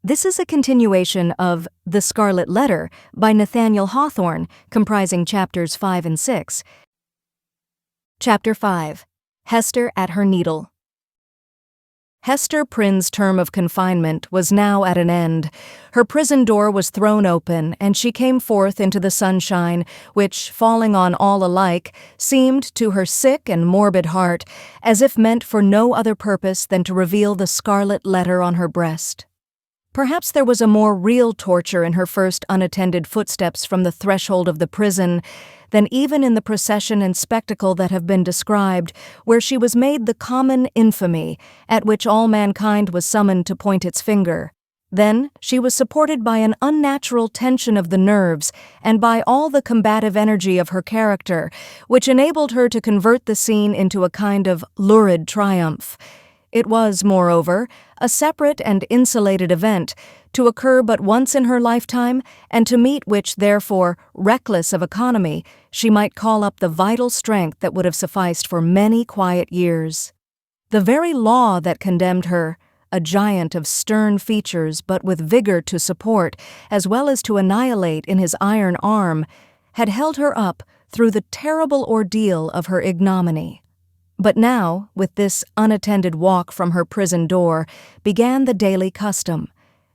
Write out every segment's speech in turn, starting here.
This is a continuation of The Scarlet Letter by Nathaniel Hawthorne, comprising chapters 5 and 6. Chapter 5. Hester at her needle. Hester Prynne's term of confinement was now at an end. Her prison door was thrown open, and she came forth into the sunshine, which, falling on all alike, seemed, to her sick and morbid heart, as if meant for no other purpose than to reveal the scarlet letter on her breast. Perhaps there was a more real torture in her first unattended footsteps from the threshold of the prison than even in the procession and spectacle that have been described, where she was made the common infamy at which all mankind was summoned to point its finger. Then she was supported by an unnatural tension of the nerves and by all the combative energy of her character, which enabled her to convert the scene into a kind of lurid triumph. It was, moreover, a separate and insulated event, to occur but once in her lifetime, and to meet which, therefore, reckless of economy, she might call up the vital strength that would have sufficed for many quiet years. The very law that condemned her, a giant of stern features but with vigor to support, as well as to annihilate in his iron arm, had held her up through the terrible ordeal of her ignominy. But now, with this unattended walk from her prison door, began the daily custom,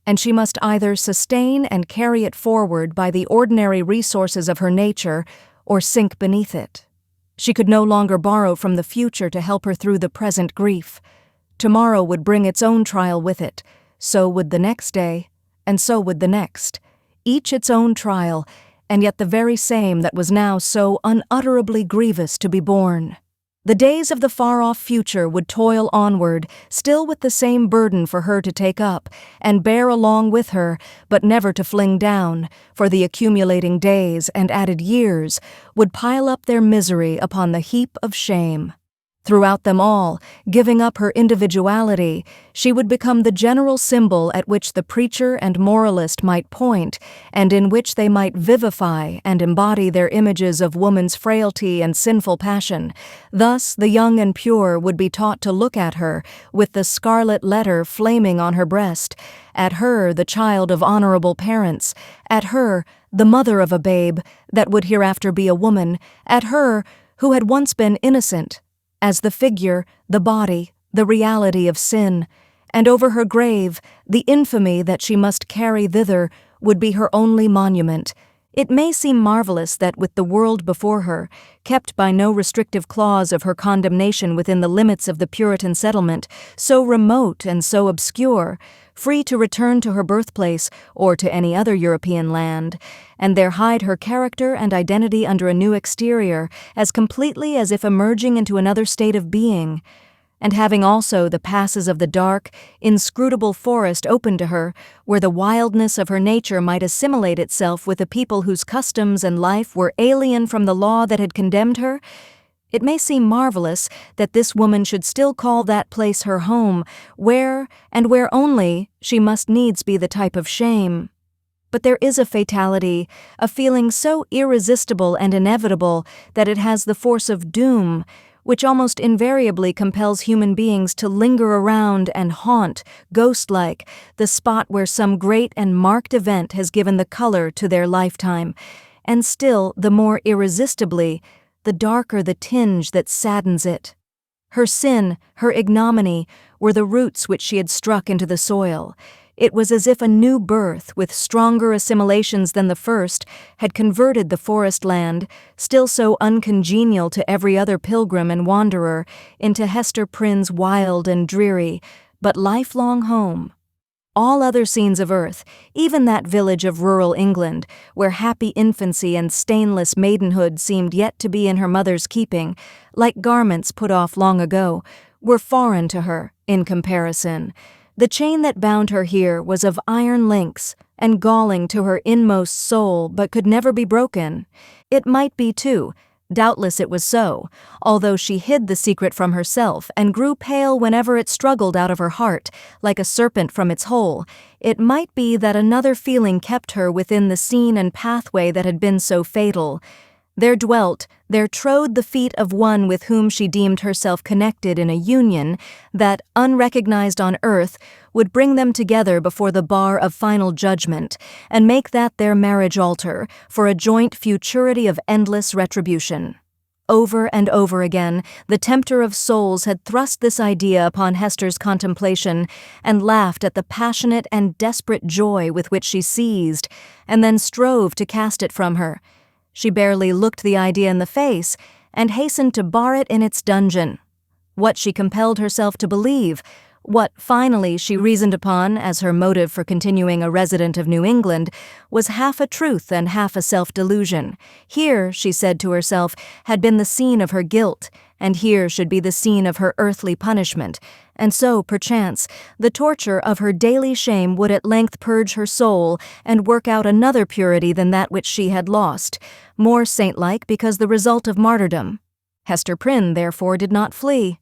and she must either sustain and carry it forward by the ordinary resources of her nature, or sink beneath it. She could no longer borrow from the future to help her through the present grief. Tomorrow would bring its own trial with it, so would the next day, and so would the next, each its own trial, and yet the very same that was now so unutterably grievous to be borne. The days of the far-off future would toil onward, still with the same burden for her to take up, and bear along with her, but never to fling down, for the accumulating days and added years would pile up their misery upon the heap of shame. Throughout them all, giving up her individuality, she would become the general symbol at which the preacher and moralist might point, and in which they might vivify and embody their images of woman's frailty and sinful passion. Thus the young and pure would be taught to look at her, with the scarlet letter flaming on her breast, at her, the child of honorable parents, at her, the mother of a babe that would hereafter be a woman, at her, who had once been innocent, as the figure, the body, the reality of sin, and over her grave, the infamy that she must carry thither would be her only monument. It may seem marvelous that with the world before her, kept by no restrictive clause of her condemnation within the limits of the Puritan settlement, so remote and so obscure, free to return to her birthplace or to any other European land, and there hide her character and identity under a new exterior, as completely as if emerging into another state of being, and having also the passes of the dark, inscrutable forest open to her, where the wildness of her nature might assimilate itself with a people whose customs and life were alien from the law that had condemned her. It may seem marvelous that this woman should still call that place her home, where, and where only, she must needs be the type of shame. But there is a fatality, a feeling so irresistible and inevitable that it has the force of doom, which almost invariably compels human beings to linger around and haunt, ghost-like, the spot where some great and marked event has given the color to their lifetime, and still the more irresistibly, the darker the tinge that saddens it. Her sin, her ignominy, were the roots which she had struck into the soil. It was as if a new birth, with stronger assimilations than the first, had converted the forest land, still so uncongenial to every other pilgrim and wanderer, into Hester Prynne's wild and dreary, but lifelong home. All other scenes of earth, even that village of rural England, where happy infancy and stainless maidenhood seemed yet to be in her mother's keeping, like garments put off long ago, were foreign to her, in comparison. The chain that bound her here was of iron links, and galling to her inmost soul, but could never be broken. It might be, too, doubtless it was so, although she hid the secret from herself and grew pale whenever it struggled out of her heart, like a serpent from its hole. It might be that another feeling kept her within the scene and pathway that had been so fatal, There dwelt, there trode the feet of one with whom she deemed herself connected in a union that, unrecognized on earth, would bring them together before the bar of final judgment, and make that their marriage altar for a joint futurity of endless retribution. Over and over again, the tempter of souls had thrust this idea upon Hester's contemplation and laughed at the passionate and desperate joy with which she seized, and then strove to cast it from her. She barely looked the idea in the face and hastened to bar it in its dungeon. What she compelled herself to believe, what finally she reasoned upon as her motive for continuing a resident of New England, was half a truth and half a self-delusion. Here, she said to herself, had been the scene of her guilt, and here should be the scene of her earthly punishment, and so, perchance, the torture of her daily shame would at length purge her soul and work out another purity than that which she had lost, more saint-like because the result of martyrdom. Hester Prynne, therefore, did not flee.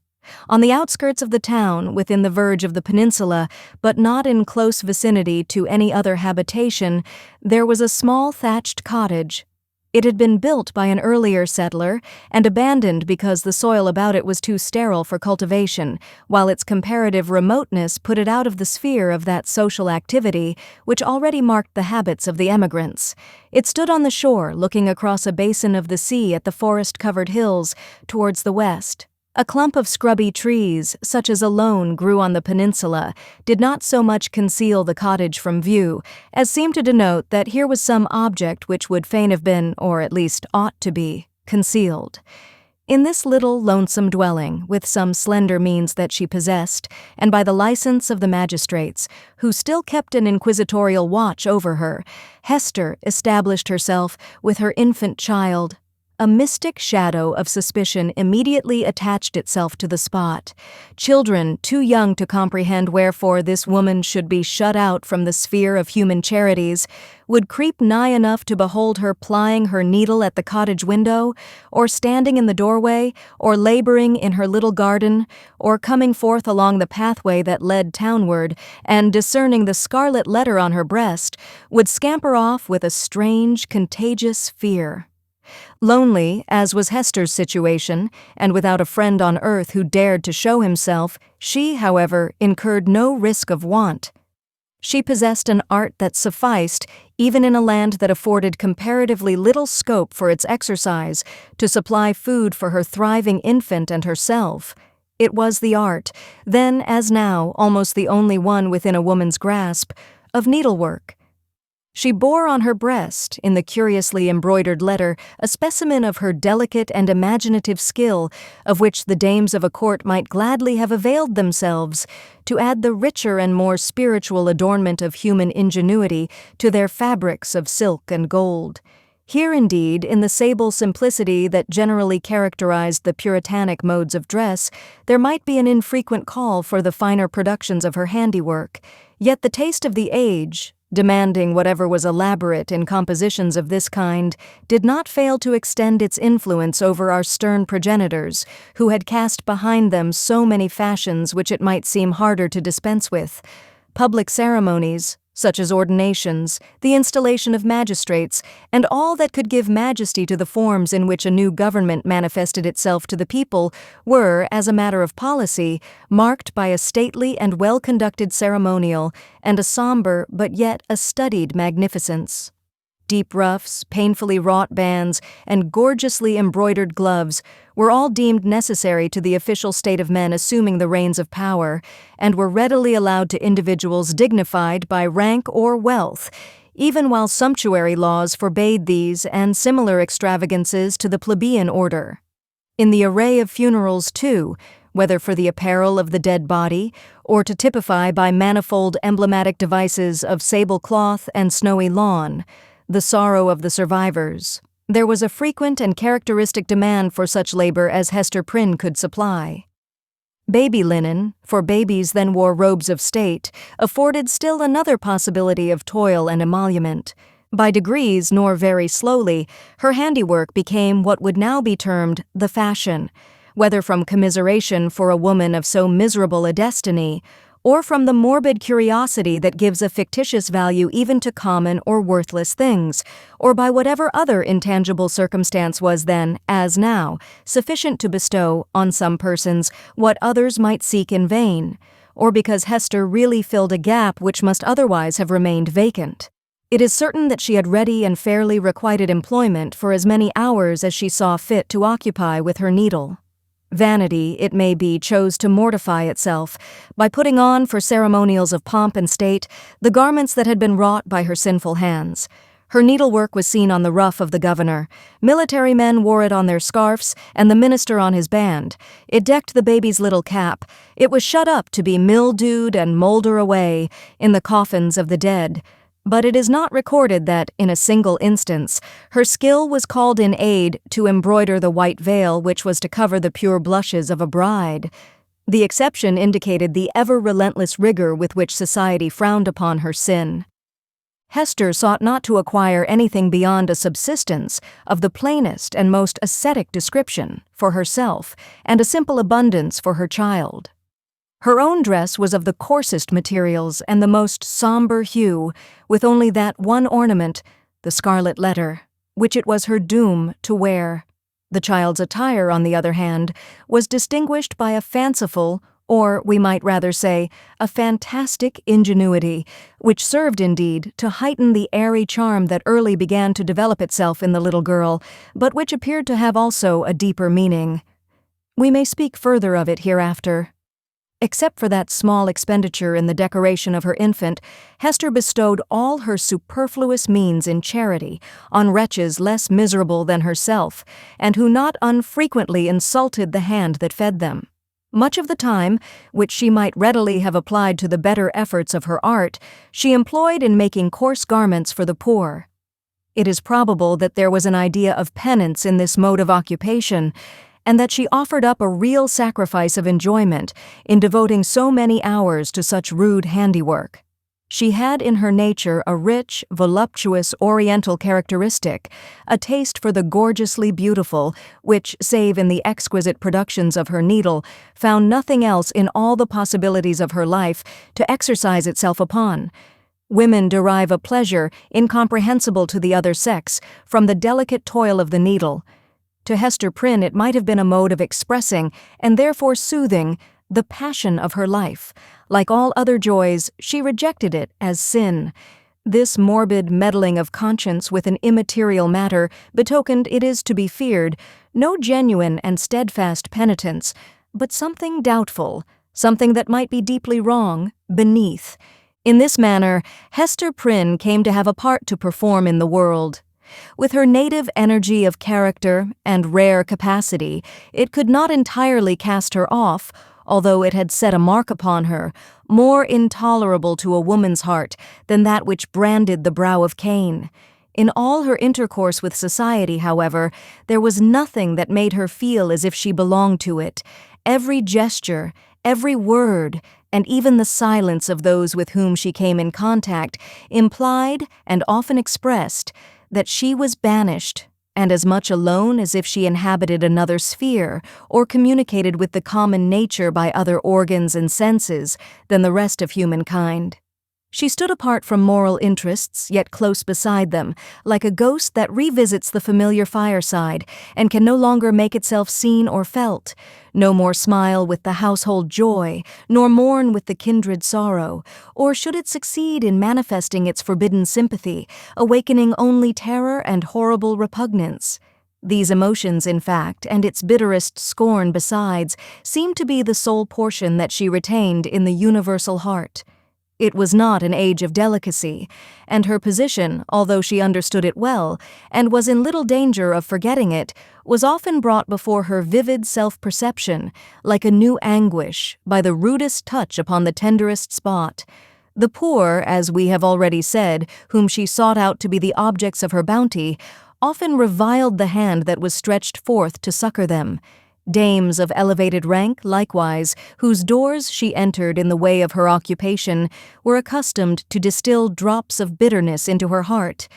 On the outskirts of the town, within the verge of the peninsula, but not in close vicinity to any other habitation, there was a small thatched cottage. It had been built by an earlier settler and abandoned because the soil about it was too sterile for cultivation, while its comparative remoteness put it out of the sphere of that social activity which already marked the habits of the emigrants. It stood on the shore, looking across a basin of the sea at the forest-covered hills towards the west. A clump of scrubby trees, such as alone grew on the peninsula, did not so much conceal the cottage from view, as seemed to denote that here was some object which would fain have been, or at least ought to be, concealed. In this little lonesome dwelling, with some slender means that she possessed, and by the license of the magistrates, who still kept an inquisitorial watch over her, Hester established herself with her infant child. A mystic shadow of suspicion immediately attached itself to the spot. Children, too young to comprehend wherefore this woman should be shut out from the sphere of human charities, would creep nigh enough to behold her plying her needle at the cottage window, or standing in the doorway, or laboring in her little garden, or coming forth along the pathway that led townward, and discerning the scarlet letter on her breast, would scamper off with a strange, contagious fear. Lonely, as was Hester's situation, and without a friend on earth who dared to show himself, she, however, incurred no risk of want. She possessed an art that sufficed, even in a land that afforded comparatively little scope for its exercise, to supply food for her thriving infant and herself. It was the art, then as now almost the only one within a woman's grasp, of needlework. She bore on her breast, in the curiously embroidered letter, a specimen of her delicate and imaginative skill, of which the dames of a court might gladly have availed themselves, to add the richer and more spiritual adornment of human ingenuity to their fabrics of silk and gold. Here, indeed, in the sable simplicity that generally characterized the puritanic modes of dress, there might be an infrequent call for the finer productions of her handiwork, yet the taste of the age, demanding whatever was elaborate in compositions of this kind, did not fail to extend its influence over our stern progenitors, who had cast behind them so many fashions which it might seem harder to dispense with. Public ceremonies, such as ordinations, the installation of magistrates, and all that could give majesty to the forms in which a new government manifested itself to the people, were, as a matter of policy, marked by a stately and well-conducted ceremonial and a somber but yet a studied magnificence. Deep ruffs, painfully wrought bands, and gorgeously embroidered gloves were all deemed necessary to the official state of men assuming the reins of power, and were readily allowed to individuals dignified by rank or wealth, even while sumptuary laws forbade these and similar extravagances to the plebeian order. In the array of funerals, too, whether for the apparel of the dead body, or to typify by manifold emblematic devices of sable cloth and snowy lawn, the sorrow of the survivors, there was a frequent and characteristic demand for such labor as Hester Prynne could supply. Baby linen, for babies then wore robes of state, afforded still another possibility of toil and emolument. By degrees, nor very slowly, her handiwork became what would now be termed the fashion, whether from commiseration for a woman of so miserable a destiny, or from the morbid curiosity that gives a fictitious value even to common or worthless things, or by whatever other intangible circumstance was then, as now, sufficient to bestow on some persons what others might seek in vain, or because Hester really filled a gap which must otherwise have remained vacant. It is certain that she had ready and fairly requited employment for as many hours as she saw fit to occupy with her needle. Vanity, it may be, chose to mortify itself by putting on for ceremonials of pomp and state the garments that had been wrought by her sinful hands. Her needlework was seen on the ruff of the governor. Military men wore it on their scarfs, and the minister on his band. It decked the baby's little cap. It was shut up to be mildewed and moulder away in the coffins of the dead. But it is not recorded that, in a single instance, her skill was called in aid to embroider the white veil which was to cover the pure blushes of a bride. The exception indicated the ever-relentless rigor with which society frowned upon her sin. Hester sought not to acquire anything beyond a subsistence of the plainest and most ascetic description for herself and a simple abundance for her child. Her own dress was of the coarsest materials and the most somber hue, with only that one ornament, the scarlet letter, which it was her doom to wear. The child's attire, on the other hand, was distinguished by a fanciful, or we might rather say, a fantastic ingenuity, which served indeed to heighten the airy charm that early began to develop itself in the little girl, but which appeared to have also a deeper meaning. We may speak further of it hereafter. Except for that small expenditure in the decoration of her infant, Hester bestowed all her superfluous means in charity on wretches less miserable than herself, and who not unfrequently insulted the hand that fed them. Much of the time, which she might readily have applied to the better efforts of her art, she employed in making coarse garments for the poor. It is probable that there was an idea of penance in this mode of occupation, and that she offered up a real sacrifice of enjoyment in devoting so many hours to such rude handiwork. She had in her nature a rich, voluptuous Oriental characteristic, a taste for the gorgeously beautiful, which, save in the exquisite productions of her needle, found nothing else in all the possibilities of her life to exercise itself upon. Women derive a pleasure incomprehensible to the other sex from the delicate toil of the needle. To Hester Prynne it might have been a mode of expressing, and therefore soothing, the passion of her life. Like all other joys, she rejected it as sin. This morbid meddling of conscience with an immaterial matter betokened, it is to be feared, no genuine and steadfast penitence, but something doubtful, something that might be deeply wrong, beneath. In this manner, Hester Prynne came to have a part to perform in the world. With her native energy of character and rare capacity, it could not entirely cast her off, although it had set a mark upon her, more intolerable to a woman's heart than that which branded the brow of Cain. In all her intercourse with society, however, there was nothing that made her feel as if she belonged to it. Every gesture, every word, and even the silence of those with whom she came in contact implied, and often expressed, that she was banished, and as much alone as if she inhabited another sphere, or communicated with the common nature by other organs and senses than the rest of humankind. She stood apart from moral interests, yet close beside them, like a ghost that revisits the familiar fireside and can no longer make itself seen or felt, no more smile with the household joy, nor mourn with the kindred sorrow, or should it succeed in manifesting its forbidden sympathy, awakening only terror and horrible repugnance. These emotions, in fact, and its bitterest scorn besides, seemed to be the sole portion that she retained in the universal heart. It was not an age of delicacy, and her position, although she understood it well, and was in little danger of forgetting it, was often brought before her vivid self-perception, like a new anguish, by the rudest touch upon the tenderest spot. The poor, as we have already said, whom she sought out to be the objects of her bounty, often reviled the hand that was stretched forth to succor them. Dames of elevated rank, likewise, whose doors she entered in the way of her occupation, were accustomed to distill drops of bitterness into her heart,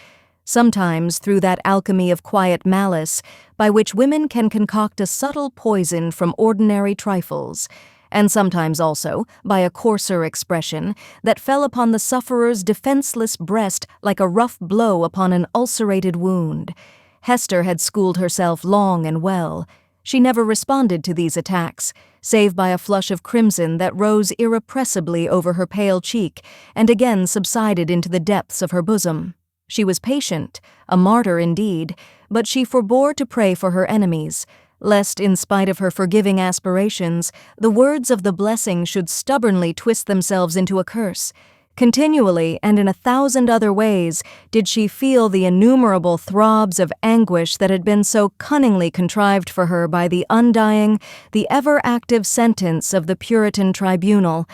sometimes through that alchemy of quiet malice by which women can concoct a subtle poison from ordinary trifles, and sometimes also by a coarser expression that fell upon the sufferer's defenseless breast like a rough blow upon an ulcerated wound. Hester had schooled herself long and well. She never responded to these attacks, save by a flush of crimson that rose irrepressibly over her pale cheek and again subsided into the depths of her bosom. She was patient, a martyr indeed, but she forbore to pray for her enemies, lest, in spite of her forgiving aspirations, the words of the blessing should stubbornly twist themselves into a curse. Continually, and in 1,000 other ways, did she feel the innumerable throbs of anguish that had been so cunningly contrived for her by the undying, the ever-active sentence of the Puritan tribunal.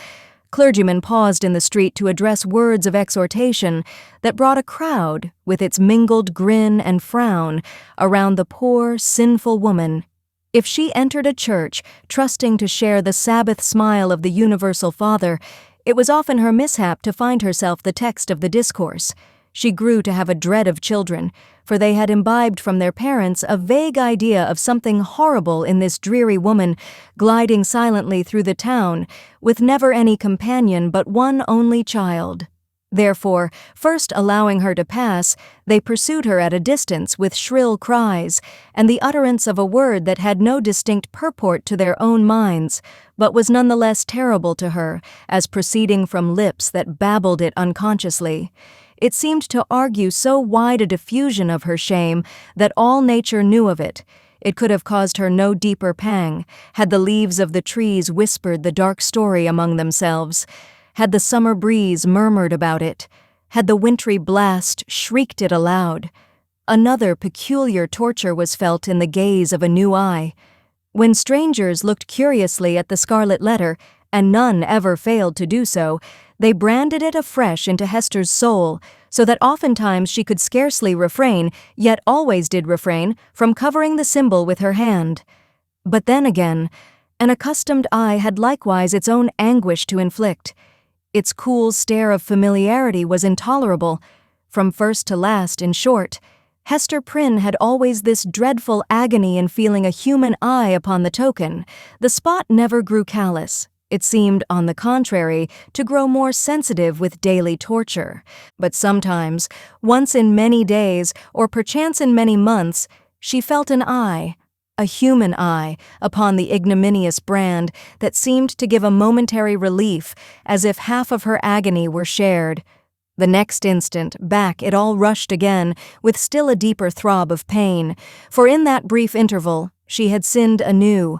Clergymen paused in the street to address words of exhortation that brought a crowd, with its mingled grin and frown, around the poor, sinful woman. If she entered a church, trusting to share the Sabbath smile of the universal Father, it was often her mishap to find herself the text of the discourse. She grew to have a dread of children, for they had imbibed from their parents a vague idea of something horrible in this dreary woman gliding silently through the town, with never any companion but one only child. Therefore, first allowing her to pass, they pursued her at a distance with shrill cries, and the utterance of a word that had no distinct purport to their own minds, but was none the less terrible to her, as proceeding from lips that babbled it unconsciously. It seemed to argue so wide a diffusion of her shame that all nature knew of it. It could have caused her no deeper pang, had the leaves of the trees whispered the dark story among themselves, had the summer breeze murmured about it, had the wintry blast shrieked it aloud. Another peculiar torture was felt in the gaze of a new eye. When strangers looked curiously at the scarlet letter, and none ever failed to do so, they branded it afresh into Hester's soul, so that oftentimes she could scarcely refrain, yet always did refrain, from covering the symbol with her hand. But then again, an accustomed eye had likewise its own anguish to inflict. Its cool stare of familiarity was intolerable. From first to last, in short, Hester Prynne had always this dreadful agony in feeling a human eye upon the token. The spot never grew callous. It seemed, on the contrary, to grow more sensitive with daily torture. But sometimes, once in many days, or perchance in many months, she felt an eye, a human eye, upon the ignominious brand that seemed to give a momentary relief, as if half of her agony were shared. The next instant, back it all rushed again, with still a deeper throb of pain, for in that brief interval she had sinned anew.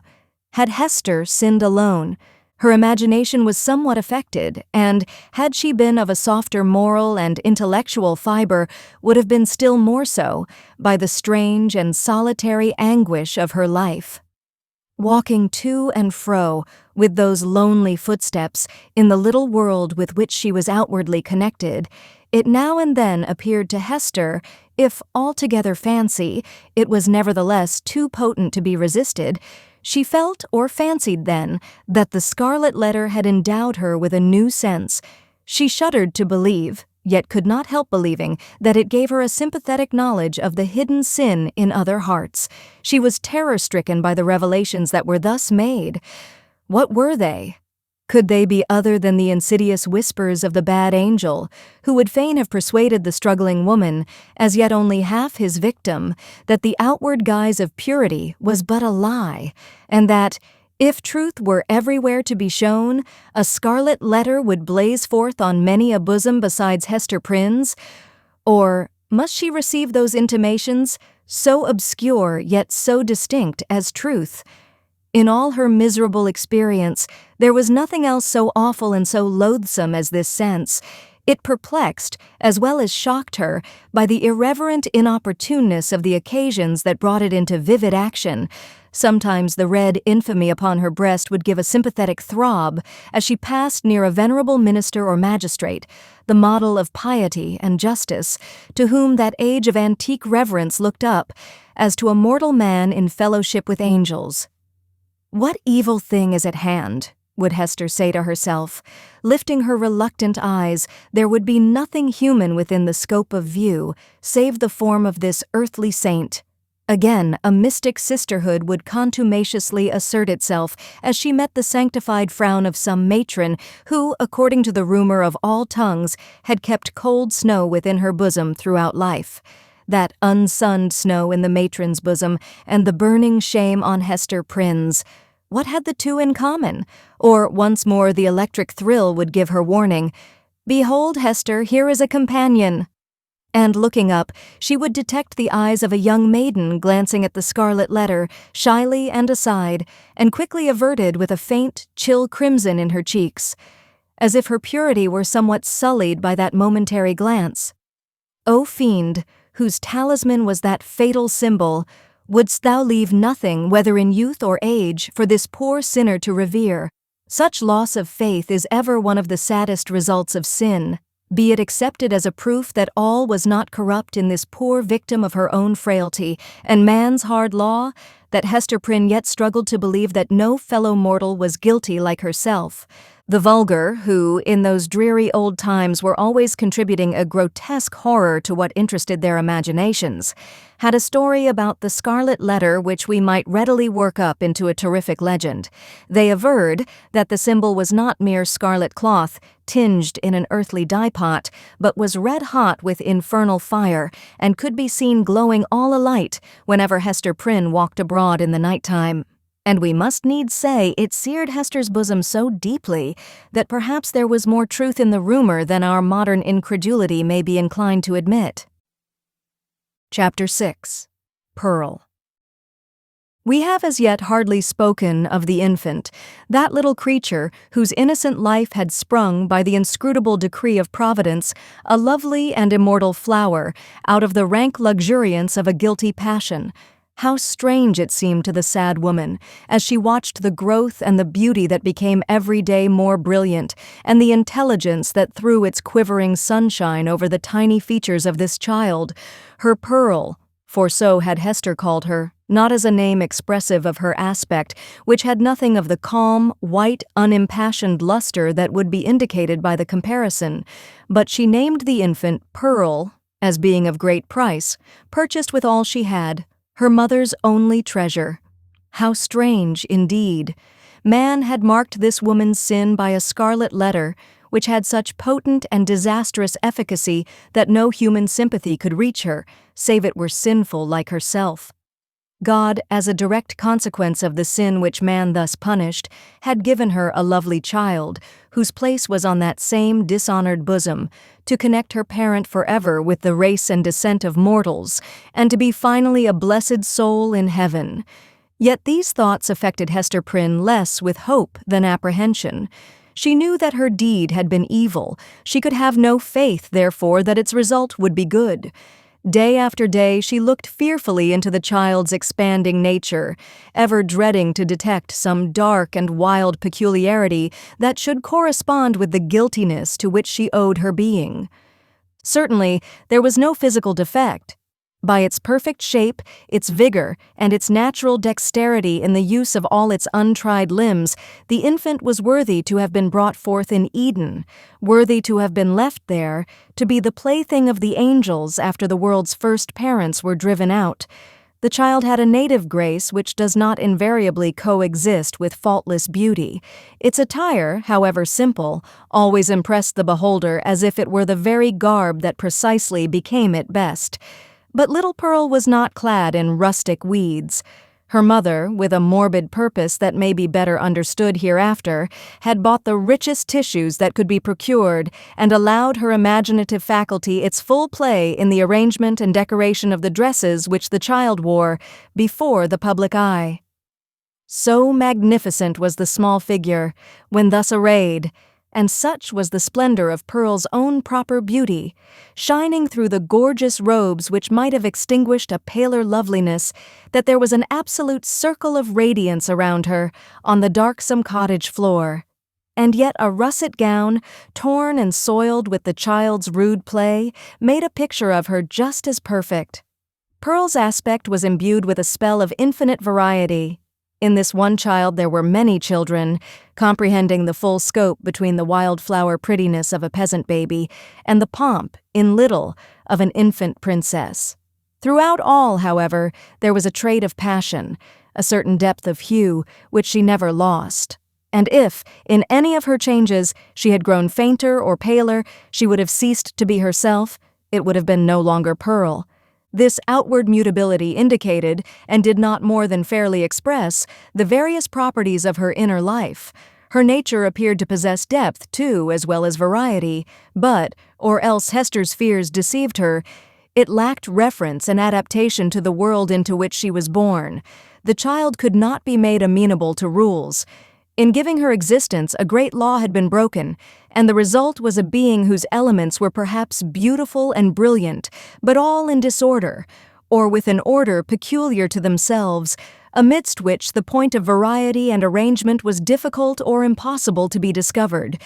Had Hester sinned alone? Her imagination was somewhat affected, and, had she been of a softer moral and intellectual fiber, would have been still more so, by the strange and solitary anguish of her life. Walking to and fro, with those lonely footsteps, in the little world with which she was outwardly connected, it now and then appeared to Hester, if altogether fancy, it was nevertheless too potent to be resisted. She felt or fancied then that the scarlet letter had endowed her with a new sense. She shuddered to believe, yet could not help believing, that it gave her a sympathetic knowledge of the hidden sin in other hearts. She was terror-stricken by the revelations that were thus made. What were they? Could they be other than the insidious whispers of the bad angel, who would fain have persuaded the struggling woman, as yet only half his victim, that the outward guise of purity was but a lie, and that, if truth were everywhere to be shown, a scarlet letter would blaze forth on many a bosom besides Hester Prynne's? Or must she receive those intimations, so obscure yet so distinct, as truth? In all her miserable experience, there was nothing else so awful and so loathsome as this sense. It perplexed, as well as shocked her, by the irreverent inopportuneness of the occasions that brought it into vivid action. Sometimes the red infamy upon her breast would give a sympathetic throb as she passed near a venerable minister or magistrate, the model of piety and justice, to whom that age of antique reverence looked up, as to a mortal man in fellowship with angels. "What evil thing is at hand?" would Hester say to herself. Lifting her reluctant eyes, there would be nothing human within the scope of view, save the form of this earthly saint. Again, a mystic sisterhood would contumaciously assert itself as she met the sanctified frown of some matron who, according to the rumor of all tongues, had kept cold snow within her bosom throughout life. That unsunned snow in the matron's bosom and the burning shame on Hester Prynne's. What had the two in common? Or, once more, the electric thrill would give her warning, "Behold, Hester, here is a companion." And looking up, she would detect the eyes of a young maiden glancing at the scarlet letter, shyly and aside, and quickly averted with a faint, chill crimson in her cheeks, as if her purity were somewhat sullied by that momentary glance. O fiend, whose talisman was that fatal symbol, wouldst thou leave nothing, whether in youth or age, for this poor sinner to revere? Such loss of faith is ever one of the saddest results of sin, be it accepted as a proof that all was not corrupt in this poor victim of her own frailty and man's hard law, that Hester Prynne yet struggled to believe that no fellow mortal was guilty like herself. The vulgar, who, in those dreary old times were always contributing a grotesque horror to what interested their imaginations, had a story about the scarlet letter which we might readily work up into a terrific legend. They averred that the symbol was not mere scarlet cloth, tinged in an earthly dye-pot, but was red-hot with infernal fire, and could be seen glowing all alight whenever Hester Prynne walked abroad in the night-time. And we must needs say it seared Hester's bosom so deeply that perhaps there was more truth in the rumor than our modern incredulity may be inclined to admit. Chapter 6. Pearl. We have as yet hardly spoken of the infant, that little creature whose innocent life had sprung by the inscrutable decree of Providence, a lovely and immortal flower, out of the rank luxuriance of a guilty passion. How strange it seemed to the sad woman, as she watched the growth and the beauty that became every day more brilliant, and the intelligence that threw its quivering sunshine over the tiny features of this child, her Pearl, for so had Hester called her, not as a name expressive of her aspect, which had nothing of the calm, white, unimpassioned luster that would be indicated by the comparison, but she named the infant Pearl, as being of great price, purchased with all she had, her mother's only treasure. How strange, indeed. Man had marked this woman's sin by a scarlet letter, which had such potent and disastrous efficacy that no human sympathy could reach her, save it were sinful like herself. God, as a direct consequence of the sin which man thus punished, had given her a lovely child, whose place was on that same dishonored bosom, to connect her parent forever with the race and descent of mortals, and to be finally a blessed soul in heaven. Yet these thoughts affected Hester Prynne less with hope than apprehension. She knew that her deed had been evil. She could have no faith, therefore, that its result would be good. Day after day she looked fearfully into the child's expanding nature, ever dreading to detect some dark and wild peculiarity that should correspond with the guiltiness to which she owed her being. Certainly, there was no physical defect. By its perfect shape, its vigor, and its natural dexterity in the use of all its untried limbs, the infant was worthy to have been brought forth in Eden, worthy to have been left there, to be the plaything of the angels after the world's first parents were driven out. The child had a native grace which does not invariably coexist with faultless beauty. Its attire, however simple, always impressed the beholder as if it were the very garb that precisely became it best. But little Pearl was not clad in rustic weeds. Her mother, with a morbid purpose that may be better understood hereafter, had bought the richest tissues that could be procured and allowed her imaginative faculty its full play in the arrangement and decoration of the dresses which the child wore before the public eye. So magnificent was the small figure, when thus arrayed, and such was the splendor of Pearl's own proper beauty, shining through the gorgeous robes which might have extinguished a paler loveliness, that there was an absolute circle of radiance around her on the darksome cottage floor. And yet a russet gown, torn and soiled with the child's rude play, made a picture of her just as perfect. Pearl's aspect was imbued with a spell of infinite variety. In this one child there were many children, comprehending the full scope between the wildflower prettiness of a peasant baby and the pomp, in little, of an infant princess. Throughout all, however, there was a trait of passion, a certain depth of hue, which she never lost. And if, in any of her changes, she had grown fainter or paler, she would have ceased to be herself, it would have been no longer Pearl. This outward mutability indicated, and did not more than fairly express, the various properties of her inner life. Her nature appeared to possess depth, too, as well as variety, but, or else Hester's fears deceived her, it lacked reference and adaptation to the world into which she was born. The child could not be made amenable to rules. In giving her existence, a great law had been broken, and the result was a being whose elements were perhaps beautiful and brilliant, but all in disorder, or with an order peculiar to themselves, amidst which the point of variety and arrangement was difficult or impossible to be discovered.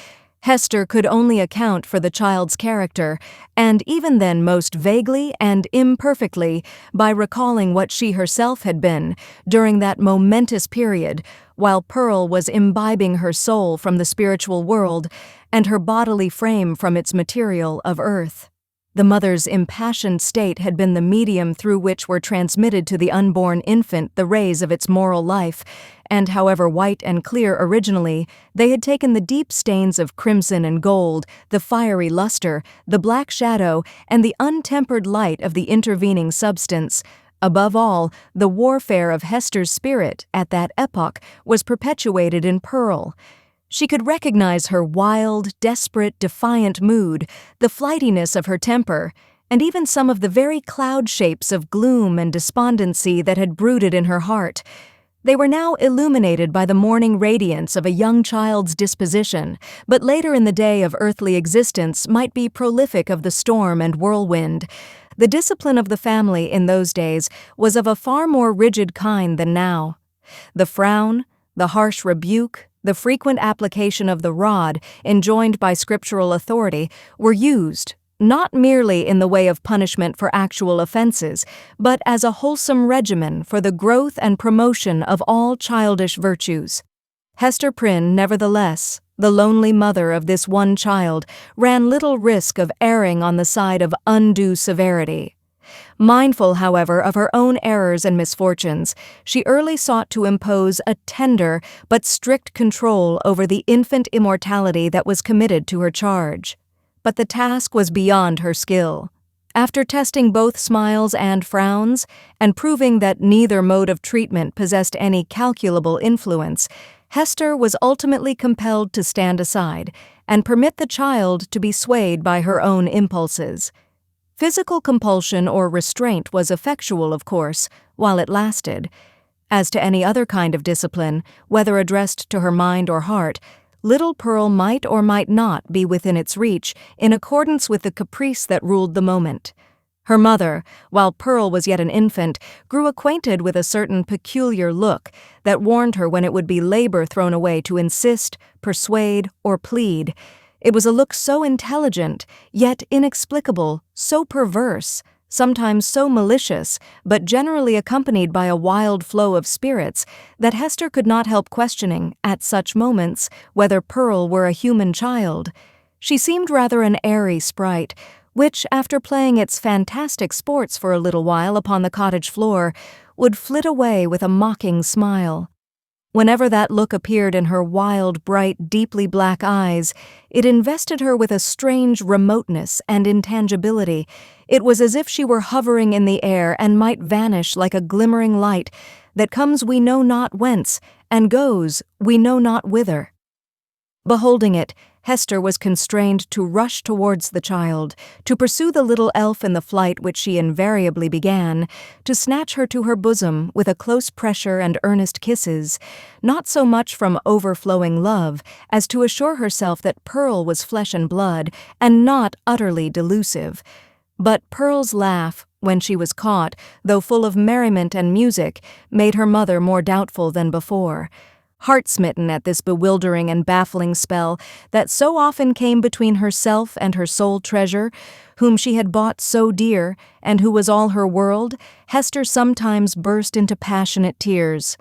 Hester could only account for the child's character, and even then most vaguely and imperfectly, by recalling what she herself had been during that momentous period, while Pearl was imbibing her soul from the spiritual world and her bodily frame from its material of earth. The mother's impassioned state had been the medium through which were transmitted to the unborn infant the rays of its moral life, and however white and clear originally, they had taken the deep stains of crimson and gold, the fiery luster, the black shadow, and the untempered light of the intervening substance. Above all, the warfare of Hester's spirit at that epoch was perpetuated in Pearl. She could recognize her wild, desperate, defiant mood, the flightiness of her temper, and even some of the very cloud shapes of gloom and despondency that had brooded in her heart. They were now illuminated by the morning radiance of a young child's disposition, but later in the day of earthly existence might be prolific of the storm and whirlwind. The discipline of the family in those days was of a far more rigid kind than now. The frown, the harsh rebuke, the frequent application of the rod, enjoined by scriptural authority, were used, not merely in the way of punishment for actual offenses, but as a wholesome regimen for the growth and promotion of all childish virtues. Hester Prynne, nevertheless, the lonely mother of this one child, ran little risk of erring on the side of undue severity. Mindful, however, of her own errors and misfortunes, she early sought to impose a tender but strict control over the infant immortality that was committed to her charge. But the task was beyond her skill. After testing both smiles and frowns, and proving that neither mode of treatment possessed any calculable influence, Hester was ultimately compelled to stand aside and permit the child to be swayed by her own impulses. Physical compulsion or restraint was effectual, of course, while it lasted. As to any other kind of discipline, whether addressed to her mind or heart, little Pearl might or might not be within its reach in accordance with the caprice that ruled the moment. Her mother, while Pearl was yet an infant, grew acquainted with a certain peculiar look that warned her when it would be labor thrown away to insist, persuade, or plead. It was a look so intelligent, yet inexplicable, so perverse, sometimes so malicious, but generally accompanied by a wild flow of spirits, that Hester could not help questioning, at such moments, whether Pearl were a human child. She seemed rather an airy sprite, which, after playing its fantastic sports for a little while upon the cottage floor, would flit away with a mocking smile. Whenever that look appeared in her wild, bright, deeply black eyes, it invested her with a strange remoteness and intangibility. It was as if she were hovering in the air and might vanish like a glimmering light that comes we know not whence and goes we know not whither. Beholding it, Hester was constrained to rush towards the child, to pursue the little elf in the flight which she invariably began, to snatch her to her bosom with a close pressure and earnest kisses, not so much from overflowing love as to assure herself that Pearl was flesh and blood, and not utterly delusive. But Pearl's laugh, when she was caught, though full of merriment and music, made her mother more doubtful than before. Heart-smitten at this bewildering and baffling spell that so often came between herself and her sole treasure, whom she had bought so dear, and who was all her world, Hester sometimes burst into passionate tears.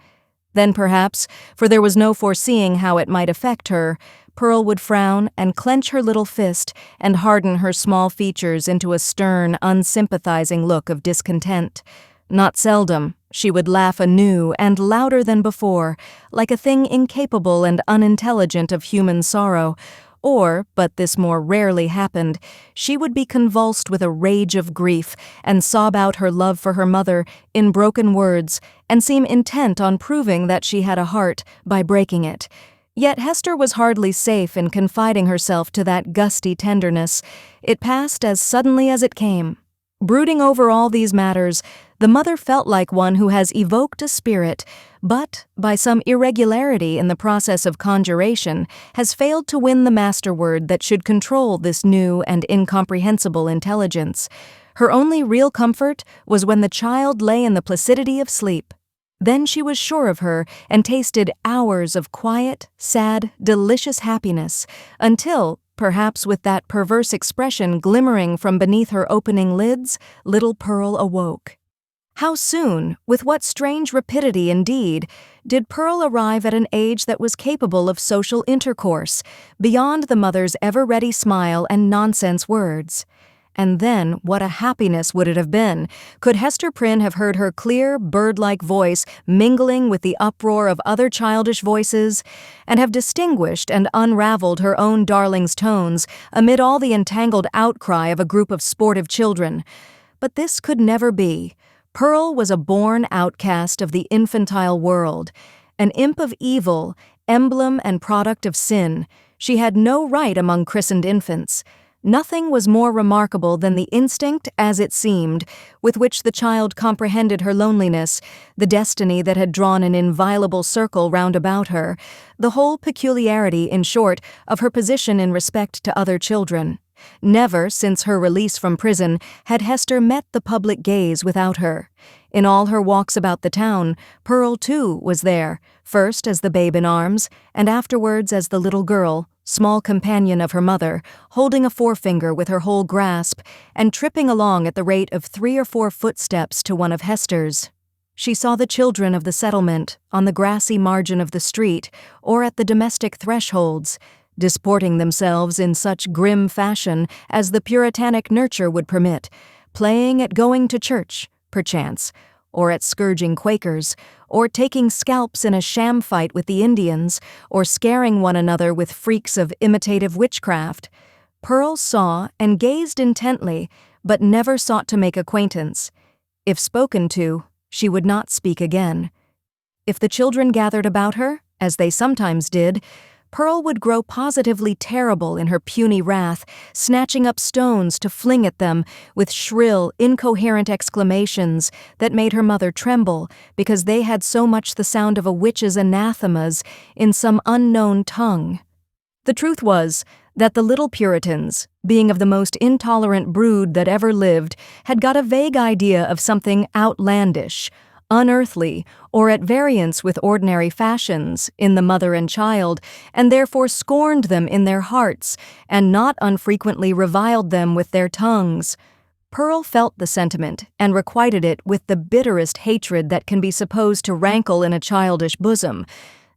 Then perhaps, for there was no foreseeing how it might affect her, Pearl would frown and clench her little fist and harden her small features into a stern, unsympathizing look of discontent. Not seldom, she would laugh anew and louder than before, like a thing incapable and unintelligent of human sorrow, or, but this more rarely happened, she would be convulsed with a rage of grief and sob out her love for her mother in broken words and seem intent on proving that she had a heart by breaking it. Yet Hester was hardly safe in confiding herself to that gusty tenderness. It passed as suddenly as it came. Brooding over all these matters, the mother felt like one who has evoked a spirit, but, by some irregularity in the process of conjuration, has failed to win the master word that should control this new and incomprehensible intelligence. Her only real comfort was when the child lay in the placidity of sleep. Then she was sure of her and tasted hours of quiet, sad, delicious happiness, until, perhaps with that perverse expression glimmering from beneath her opening lids, little Pearl awoke. How soon, with what strange rapidity indeed, did Pearl arrive at an age that was capable of social intercourse, beyond the mother's ever-ready smile and nonsense words? And then what a happiness would it have been, could Hester Prynne have heard her clear, bird-like voice mingling with the uproar of other childish voices, and have distinguished and unraveled her own darling's tones amid all the entangled outcry of a group of sportive children. But this could never be. Pearl was a born outcast of the infantile world, an imp of evil, emblem and product of sin. She had no right among christened infants. Nothing was more remarkable than the instinct, as it seemed, with which the child comprehended her loneliness, the destiny that had drawn an inviolable circle round about her, the whole peculiarity, in short, of her position in respect to other children. Never, since her release from prison, had Hester met the public gaze without her. In all her walks about the town, Pearl, too, was there, first as the babe in arms, and afterwards as the little girl, small companion of her mother, holding a forefinger with her whole grasp, and tripping along at the rate of 3 or 4 footsteps to one of Hester's. She saw the children of the settlement, on the grassy margin of the street, or at the domestic thresholds, disporting themselves in such grim fashion as the puritanic nurture would permit, playing at going to church, perchance, or at scourging Quakers, or taking scalps in a sham fight with the Indians, or scaring one another with freaks of imitative witchcraft. Pearl saw and gazed intently, but never sought to make acquaintance. If spoken to, she would not speak again. If the children gathered about her, as they sometimes did, Pearl would grow positively terrible in her puny wrath, snatching up stones to fling at them with shrill, incoherent exclamations that made her mother tremble because they had so much the sound of a witch's anathemas in some unknown tongue. The truth was that the little Puritans, being of the most intolerant brood that ever lived, had got a vague idea of something outlandish, unearthly, or at variance with ordinary fashions in the mother and child, and therefore scorned them in their hearts, and not unfrequently reviled them with their tongues. Pearl felt the sentiment, and requited it with the bitterest hatred that can be supposed to rankle in a childish bosom.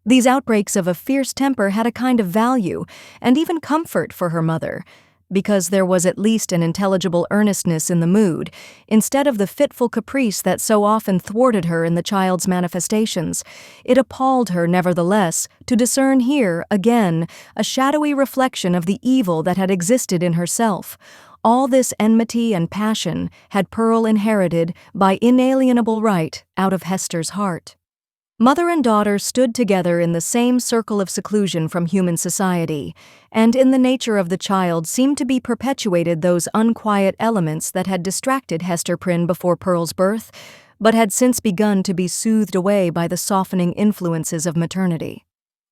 These outbreaks of a fierce temper had a kind of value, and even comfort for her mother, because there was at least an intelligible earnestness in the mood, instead of the fitful caprice that so often thwarted her in the child's manifestations. It appalled her, nevertheless, to discern here, again, a shadowy reflection of the evil that had existed in herself. All this enmity and passion had Pearl inherited, by inalienable right, out of Hester's heart. Mother and daughter stood together in the same circle of seclusion from human society, and in the nature of the child seemed to be perpetuated those unquiet elements that had distracted Hester Prynne before Pearl's birth, but had since begun to be soothed away by the softening influences of maternity.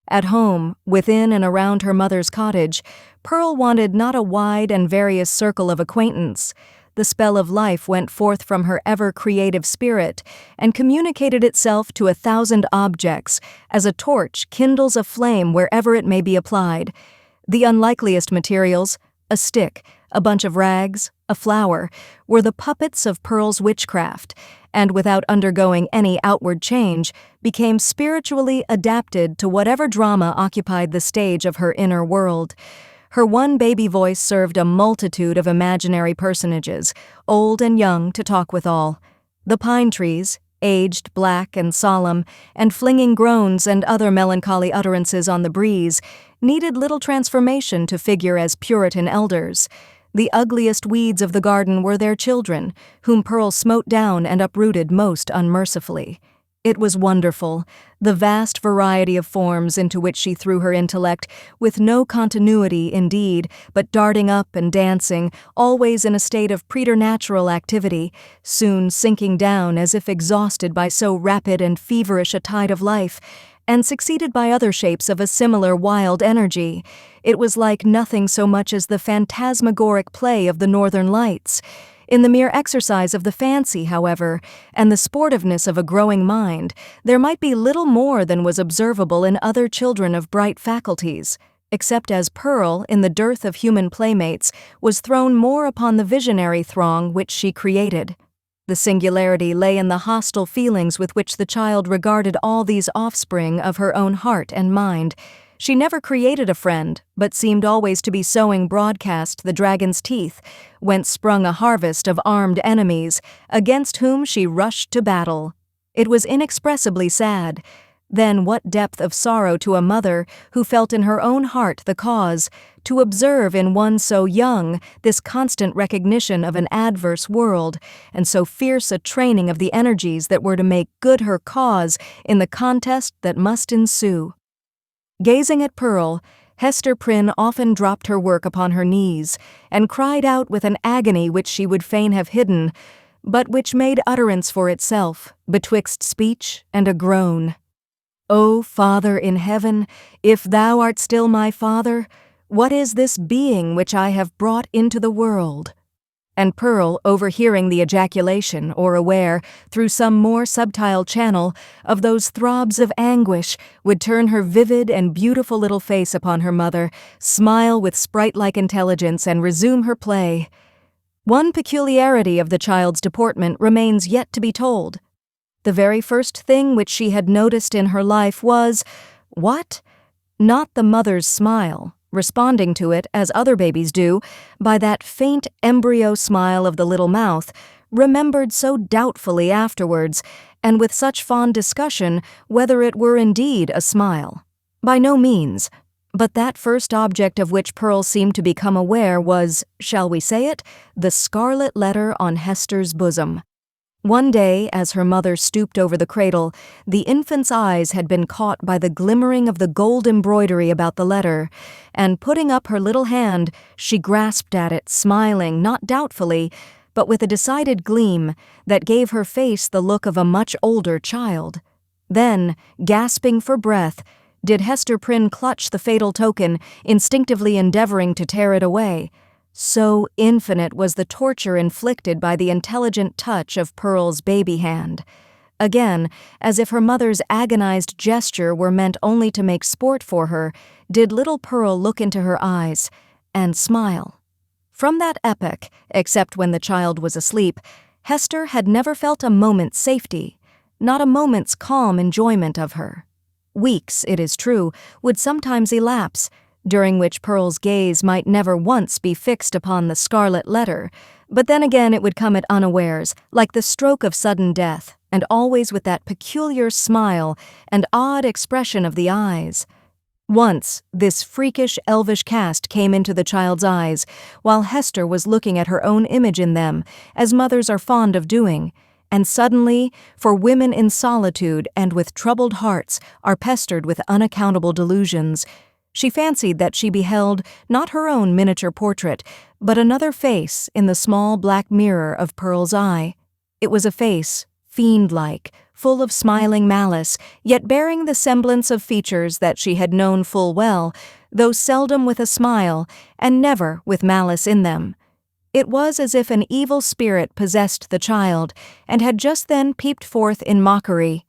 At home, within and around her mother's cottage, Pearl wanted not a wide and various circle of acquaintance. The spell of life went forth from her ever-creative spirit and communicated itself to 1,000 objects as a torch kindles a flame wherever it may be applied. The unlikeliest materials, a stick, a bunch of rags, a flower, were the puppets of Pearl's witchcraft, and without undergoing any outward change, became spiritually adapted to whatever drama occupied the stage of her inner world. Her one baby voice served a multitude of imaginary personages, old and young, to talk with all. The pine trees, aged, black, and solemn, and flinging groans and other melancholy utterances on the breeze, needed little transformation to figure as Puritan elders. The ugliest weeds of the garden were their children, whom Pearl smote down and uprooted most unmercifully. It was wonderful, the vast variety of forms into which she threw her intellect, with no continuity indeed, but darting up and dancing, always in a state of preternatural activity, soon sinking down as if exhausted by so rapid and feverish a tide of life, and succeeded by other shapes of a similar wild energy. It was like nothing so much as the phantasmagoric play of the northern lights. In the mere exercise of the fancy, however, and the sportiveness of a growing mind, there might be little more than was observable in other children of bright faculties, except as Pearl, in the dearth of human playmates, was thrown more upon the visionary throng which she created. The singularity lay in the hostile feelings with which the child regarded all these offspring of her own heart and mind. She never created a friend, but seemed always to be sowing broadcast the dragon's teeth, whence sprung a harvest of armed enemies, against whom she rushed to battle. It was inexpressibly sad. Then what depth of sorrow to a mother who felt in her own heart the cause, to observe in one so young this constant recognition of an adverse world, and so fierce a training of the energies that were to make good her cause in the contest that must ensue. Gazing at Pearl, Hester Prynne often dropped her work upon her knees, and cried out with an agony which she would fain have hidden, but which made utterance for itself, betwixt speech and a groan. O Father in heaven, if thou art still my Father, what is this being which I have brought into the world? And Pearl, overhearing the ejaculation, or aware, through some more subtile channel, of those throbs of anguish, would turn her vivid and beautiful little face upon her mother, smile with sprite-like intelligence, and resume her play. One peculiarity of the child's deportment remains yet to be told. The very first thing which she had noticed in her life was, what? Not the mother's smile, responding to it, as other babies do, by that faint embryo smile of the little mouth, remembered so doubtfully afterwards, and with such fond discussion whether it were indeed a smile. By no means. But that first object of which Pearl seemed to become aware was, shall we say it, the scarlet letter on Hester's bosom. One day, as her mother stooped over the cradle, the infant's eyes had been caught by the glimmering of the gold embroidery about the letter, and putting up her little hand, she grasped at it, smiling, not doubtfully, but with a decided gleam that gave her face the look of a much older child. Then, gasping for breath, did Hester Prynne clutch the fatal token, instinctively endeavoring to tear it away. So infinite was the torture inflicted by the intelligent touch of Pearl's baby hand. Again, as if her mother's agonized gesture were meant only to make sport for her, did little Pearl look into her eyes and smile. From that epoch, except when the child was asleep, Hester had never felt a moment's safety, not a moment's calm enjoyment of her. Weeks, it is true, would sometimes elapse, during which Pearl's gaze might never once be fixed upon the scarlet letter, but then again it would come at unawares, like the stroke of sudden death, and always with that peculiar smile and odd expression of the eyes. Once, this freakish, elvish cast came into the child's eyes, while Hester was looking at her own image in them, as mothers are fond of doing, and suddenly, for women in solitude and with troubled hearts are pestered with unaccountable delusions, she fancied that she beheld not her own miniature portrait, but another face in the small black mirror of Pearl's eye. It was a face, fiend-like, full of smiling malice, yet bearing the semblance of features that she had known full well, though seldom with a smile, and never with malice in them. It was as if an evil spirit possessed the child, and had just then peeped forth in mockery.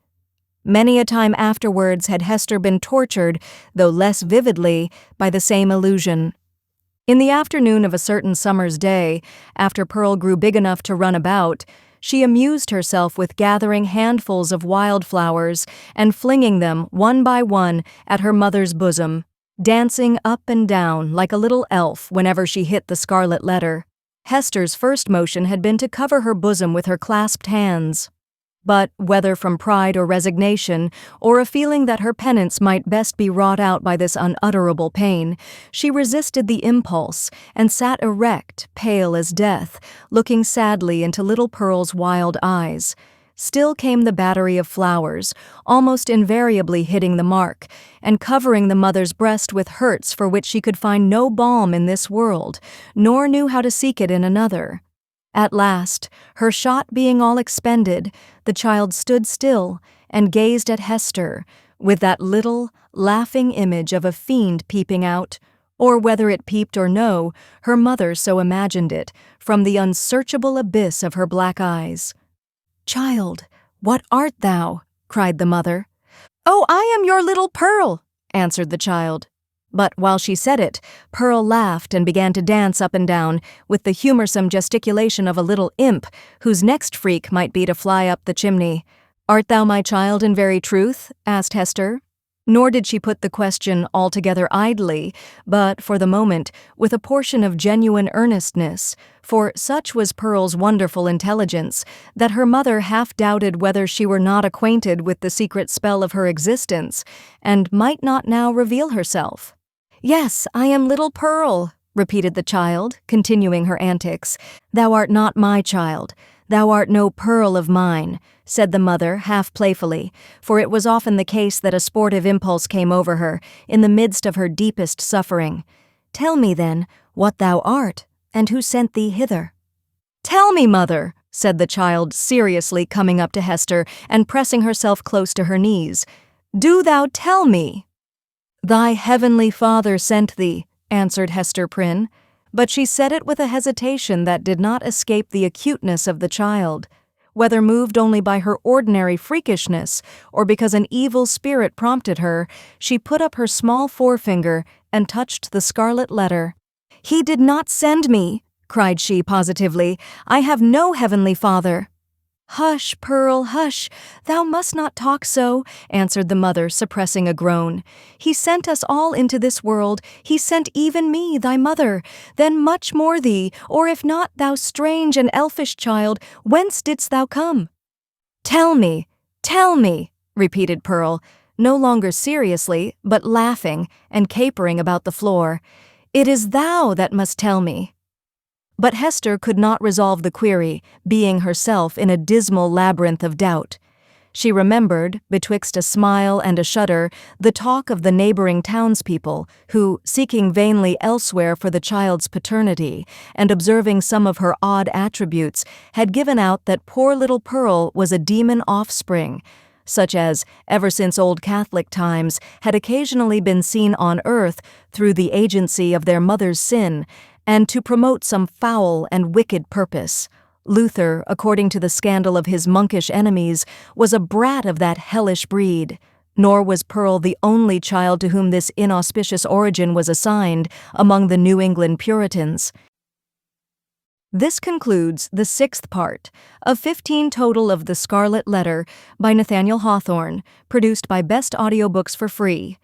Many a time afterwards had Hester been tortured, though less vividly, by the same illusion. In the afternoon of a certain summer's day, after Pearl grew big enough to run about, She amused herself with gathering handfuls of wildflowers and flinging them, one by one, at her mother's bosom, dancing up and down like a little elf whenever she hit the scarlet letter. Hester's first motion had been to cover her bosom with her clasped hands. But, whether from pride or resignation, or a feeling that her penance might best be wrought out by this unutterable pain, she resisted the impulse and sat erect, pale as death, looking sadly into little Pearl's wild eyes. Still came the battery of flowers, almost invariably hitting the mark, and covering the mother's breast with hurts for which she could find no balm in this world, nor knew how to seek it in another. At last, her shot being all expended, the child stood still and gazed at Hester, with that little, laughing image of a fiend peeping out, or whether it peeped or no, her mother so imagined it, from the unsearchable abyss of her black eyes. "Child, what art thou?" cried the mother. "Oh, I am your little Pearl," answered the child. But while she said it, Pearl laughed and began to dance up and down with the humorsome gesticulation of a little imp whose next freak might be to fly up the chimney. "Art thou my child in very truth?" asked Hester. Nor did she put the question altogether idly, but, for the moment, with a portion of genuine earnestness, for such was Pearl's wonderful intelligence that her mother half doubted whether she were not acquainted with the secret spell of her existence, and might not now reveal herself. "Yes, I am little Pearl," repeated the child, continuing her antics. "Thou art not my child. Thou art no Pearl of mine," said the mother, half playfully, for it was often the case that a sportive impulse came over her, in the midst of her deepest suffering. "Tell me, then, what thou art, and who sent thee hither." "Tell me, mother," said the child, seriously coming up to Hester and pressing herself close to her knees. "Do thou tell me." "Thy heavenly Father sent thee," answered Hester Prynne, but she said it with a hesitation that did not escape the acuteness of the child. Whether moved only by her ordinary freakishness, or because an evil spirit prompted her, she put up her small forefinger and touched the scarlet letter. "He did not send me," cried she positively. "I have no heavenly Father." "Hush, Pearl, hush! Thou must not talk so," answered the mother, suppressing a groan. "He sent us all into this world. He sent even me, thy mother. Then much more thee, or if not, thou strange and elfish child, whence didst thou come?" Tell me, repeated Pearl, no longer seriously, but laughing and capering about the floor. "It is thou that must tell me." But Hester could not resolve the query, being herself in a dismal labyrinth of doubt. She remembered, betwixt a smile and a shudder, the talk of the neighboring townspeople, who, seeking vainly elsewhere for the child's paternity, and observing some of her odd attributes, had given out that poor little Pearl was a demon offspring, such as, ever since old Catholic times, had occasionally been seen on earth through the agency of their mother's sin, and to promote some foul and wicked purpose. Luther, according to the scandal of his monkish enemies, was a brat of that hellish breed. Nor was Pearl the only child to whom this inauspicious origin was assigned among the New England Puritans. This concludes the 6th part of 15 total of The Scarlet Letter by Nathaniel Hawthorne, produced by Best Audiobooks for Free.